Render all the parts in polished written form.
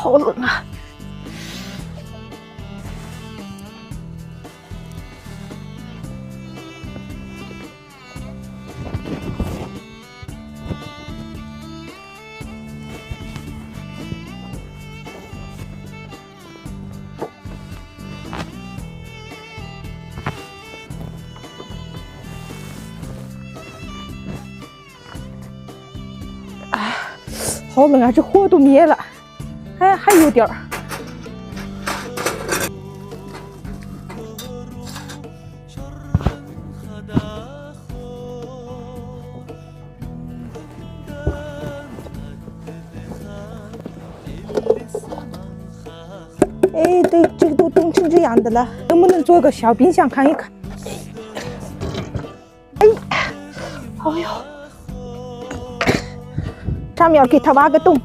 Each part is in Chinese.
好冷啊！好冷啊，这火都灭了，哎，还有点儿。哎，对，这个都冻成这样的了，能不能做个小冰箱看一看？哎，哎呦！上面给它挖个洞，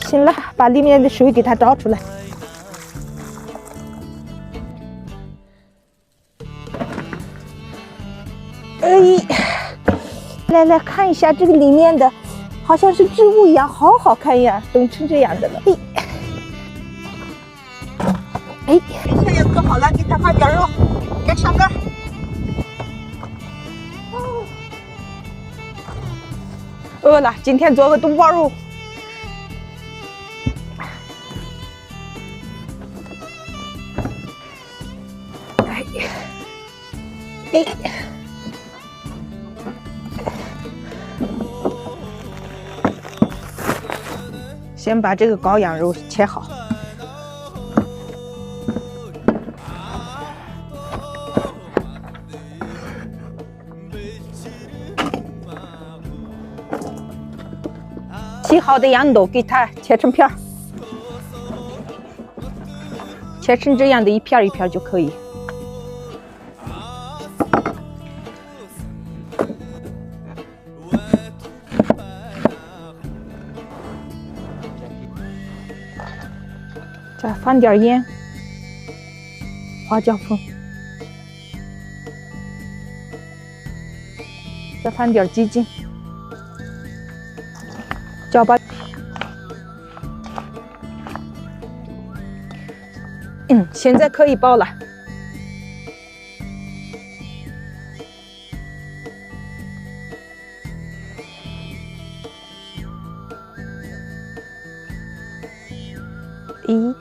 行了，把里面的水给它倒出来。哎，来看一下这个里面的，好像是植物一样，好好看呀，冻成这样的了。哎，冰箱也做好了，给它放点肉，该上班。饿了，今天做个冬包肉。哎，先把这个羔羊肉切好。切好的羊肚给它切成片儿，切成这样的一片一片就可以。再放点盐、花椒粉，再放点鸡精。搅拌，现在可以爆了。咦，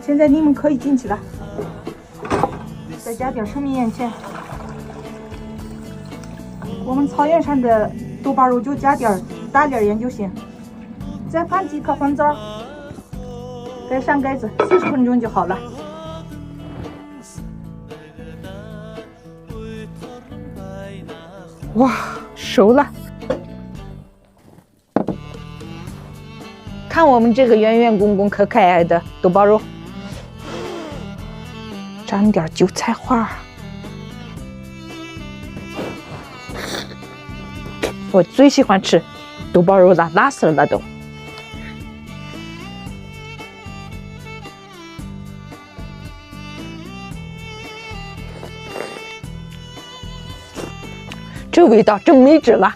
现在你们可以进去了，再加点生命眼线。我们草原上的豆包肉就打点盐就行。再放几颗黄枣，盖上盖子，40分钟就好了。哇，熟了！看我们这个圆圆滚滚、可可爱的豆包肉。沾点韭菜花，我最喜欢吃豆包肉了，辣死了都。这味道真没治了。